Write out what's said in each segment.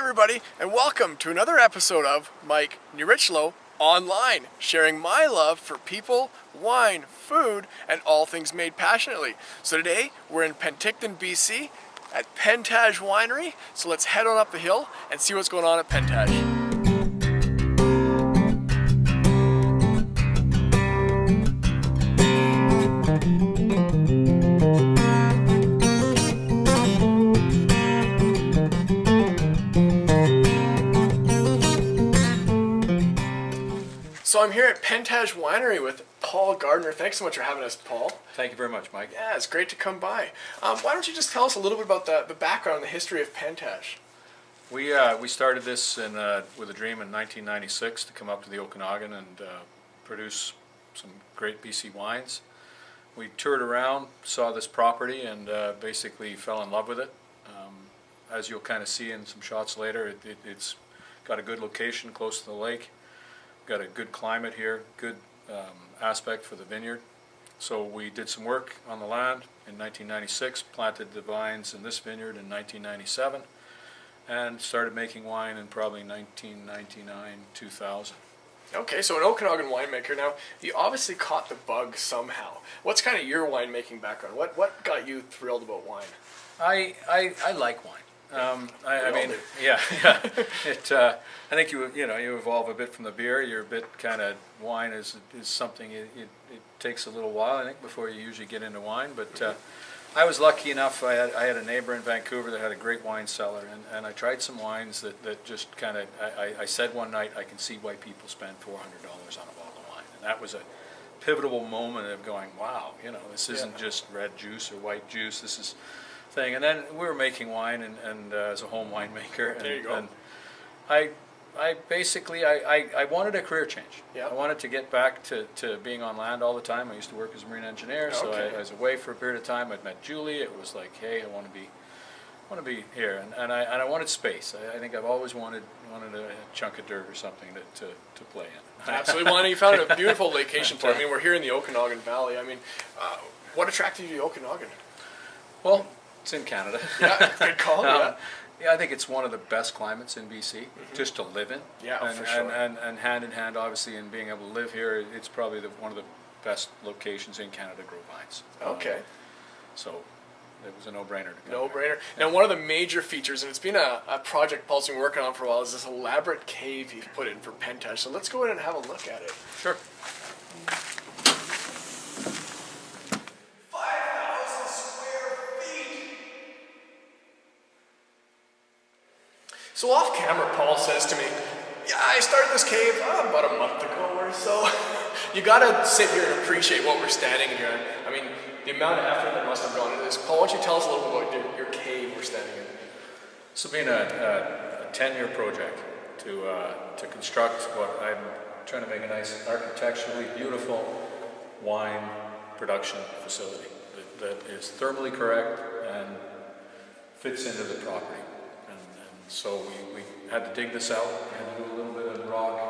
everybody, and welcome to another episode of Mike Nierychlo Online, sharing my love for people, wine, food, and all things made passionately. So today, we're in Penticton, BC, at Pentage Winery, so let's head on up the hill and see what's going on at Pentage. So I'm here at Pentage Winery with Paul Gardner. Thanks so much for having us, Paul. Thank you very much, Mike. Yeah, it's great to come by. Why don't you just tell us a little bit about the background and the history of Pentage? We started this with a dream in 1996 to come up to the Okanagan and produce some great BC wines. We toured around, saw this property, and basically fell in love with it. As you'll kind of see in some shots later, it's got a good location close to the lake. Got a good climate here, good aspect for the vineyard. So we did some work on the land in 1996, planted the vines in this vineyard in 1997, and started making wine in probably 1999, 2000. Okay, so an Okanagan winemaker. Now, you obviously caught the bug somehow. What's kind of your winemaking background? What got you thrilled about wine? I like wine. I mean, do. yeah. I think you evolve a bit from the beer. You're a bit kind of wine is something. It takes a little while, I think, before you usually get into wine. But I was lucky enough. I had a neighbor in Vancouver that had a great wine cellar, and I tried some wines that just kind of. I said one night, I can see why people spend $400 on a bottle of wine, and that was a pivotal moment of going, wow, this isn't just red juice or white juice. This is thing. And then we were making wine and as a home winemaker. There you go. And I basically I wanted a career change. Yeah. I wanted to get back to being on land all the time. I used to work as a marine engineer, so Okay. I was away for a period of time. I'd met Julie. It was like, hey, I want to be here, and I wanted space. I think I've always wanted a chunk of dirt or something to play in. Absolutely. Well, and you found a beautiful location for it. I mean, we're here in the Okanagan Valley. I mean, what attracted you to the Okanagan? Well, it's in Canada. Yeah, good call. Yeah. Yeah, I think it's one of the best climates in BC, just to live in. Yeah, and, for sure. And hand in hand, obviously, in being able to live here, it's probably one of the best locations in Canada to grow vines. Okay. So it was a no-brainer to come No-brainer. Now, one of the major features, and it's been a project Paul's been working on for a while, is this elaborate cave you've put in for Pentage. So let's go in and have a look at it. Sure. So off camera, Paul says to me, yeah, I started this cave about a month ago or so. You gotta sit here and appreciate what we're standing in here. I mean, the amount of effort that must have gone into this. Paul, why don't you tell us a little bit about your cave we're standing in? This has been a 10-year project to construct what I'm trying to make a nice architecturally beautiful wine production facility that is thermally correct and fits into the property. So we had to dig this out. We had to do a little bit of rock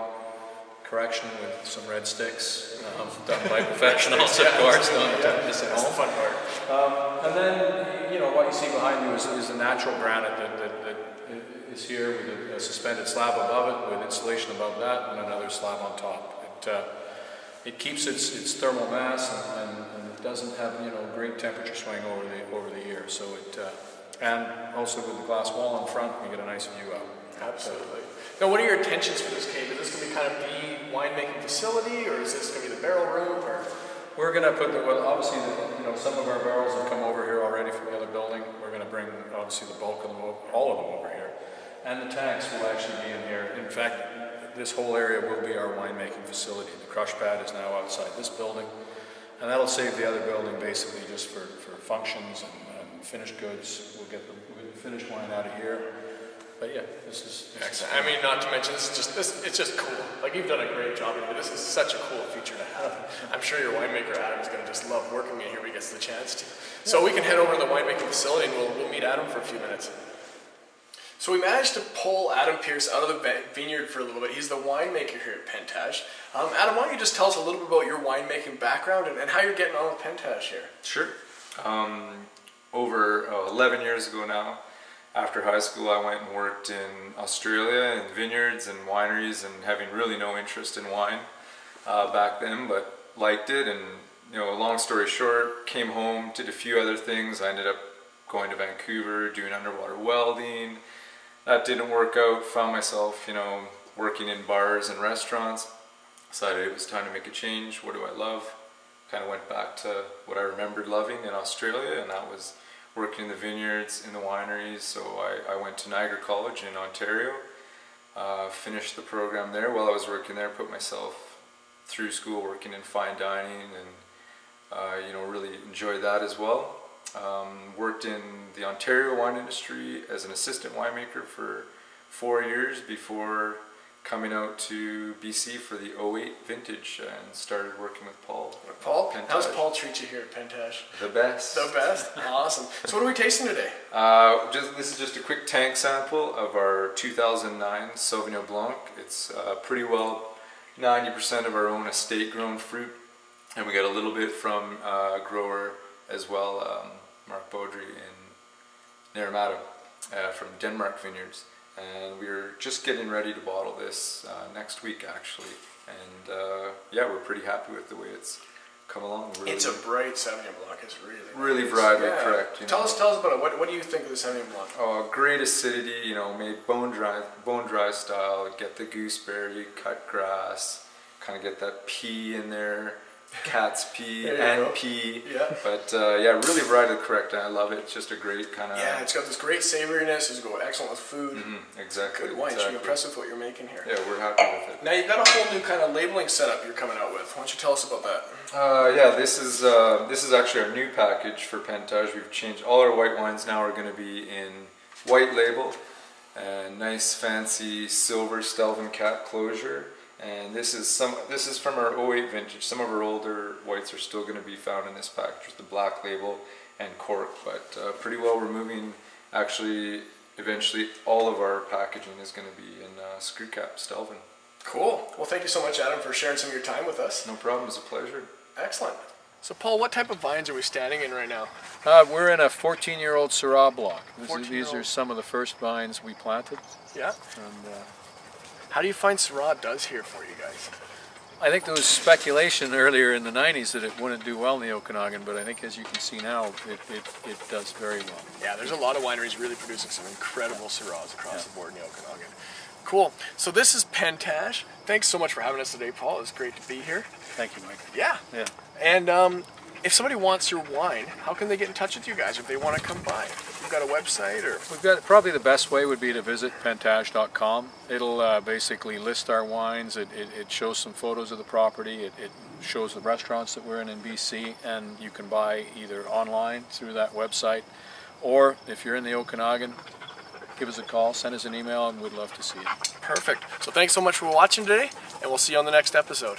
correction with some red sticks, done by professionals, of course. Don't do this at home. That's the fun part. And then, what you see behind you is the natural granite that is here with a suspended slab above it, with insulation above that, and another slab on top. It keeps its thermal mass and it doesn't have great temperature swing over the year. So and also with the glass wall in front, you get a nice view out. Absolutely. Now, what are your intentions for this cave? Is this going to be kind of the winemaking facility, or is this going to be the barrel room? Or we're going to put obviously some of our barrels have come over here already from the other building. We're going to bring obviously the bulk of them, all of them over here, and the tanks will actually be in here. In fact, this whole area will be our winemaking facility. The crush pad is now outside this building, and that'll save the other building basically just for functions and finished goods. We'll get the finished wine out of here. But yeah, this is excellent. I mean, not to mention, it's just cool. Like, you've done a great job here. This is such a cool feature to have. I'm sure your winemaker Adam is going to just love working in here when he gets the chance to. So we can head over to the winemaking facility and we'll meet Adam for a few minutes. So we managed to pull Adam Pierce out of the vineyard for a little bit. He's the winemaker here at Pentage. Adam, why don't you just tell us a little bit about your winemaking background and how you're getting on with Pentage here? Sure. Over 11 years ago now, after high school I went and worked in Australia in vineyards and wineries, and having really no interest in wine back then, but liked it. And long story short, came home, did a few other things. I ended up going to Vancouver, doing underwater welding. That didn't work out. Found myself, working in bars and restaurants. Decided it was time to make a change. What do I love? Kind of went back to what I remembered loving in Australia, and that was working in the vineyards, in the wineries. So I went to Niagara College in Ontario, finished the program there. While I was working there, put myself through school working in fine dining, and really enjoyed that as well. Worked in the Ontario wine industry as an assistant winemaker for 4 years before coming out to BC for the '08 vintage and started working with Paul. Paul? Pentage. How's Paul treat you here at Pentage? The best. The best? Awesome. So what are we tasting today? This is just a quick tank sample of our 2009 Sauvignon Blanc. It's pretty well 90% of our own estate grown fruit, and we got a little bit from grower as well, Mark Baudry in Nierychlo from Denmark Vineyards. And we're just getting ready to bottle this next week, actually. And we're pretty happy with the way it's come along. Really, it's a bright Sauvignon Blanc. It's really nice. varietally correct. Tell us about it. What do you think of the Sauvignon Blanc? Oh, great acidity. Made bone dry style. Get the gooseberry, cut grass. Kind of get that pea in there. Cat's pea and pea, but really varietally correct, and I love it. It's just a great kind of it's got this great savoriness. It's going excellent with food. Exactly. Good wine. Exactly. You're impressed with what you're making here. Yeah, we're happy with it. Now you've got a whole new kind of labeling setup you're coming out with. Why don't you tell us about that? This is actually our new package for Pentage. We've changed all our white wines now are going to be in white label and nice fancy silver Stelvin cap closure. And this is from our '08 vintage. Some of our older whites are still going to be found in this package with the black label and cork, but pretty well we're moving, actually, eventually all of our packaging is going to be in screw cap Stelvin. Cool. Well, thank you so much, Adam, for sharing some of your time with us. No problem. It's a pleasure. Excellent. So, Paul, what type of vines are we standing in right now? We're in a 14-year-old Syrah block. These are some of the first vines we planted. Yeah. And, how do you find Syrah does here for you guys? I think there was speculation earlier in the 90s that it wouldn't do well in the Okanagan, but I think as you can see now, it does very well. Yeah, there's a lot of wineries really producing some incredible Syrahs across the board in the Okanagan. Cool. So this is Pentage. Thanks so much for having us today, Paul. It's great to be here. Thank you, Mike. Yeah. And if somebody wants your wine, how can they get in touch with you guys if they want to come by? You've got a website, or? We've got, probably the best way would be to visit pentage.com. It'll basically list our wines. It shows some photos of the property. It shows the restaurants that we're in BC, and you can buy either online through that website, or if you're in the Okanagan, give us a call, send us an email, and we'd love to see you. Perfect. So thanks so much for watching today, and we'll see you on the next episode.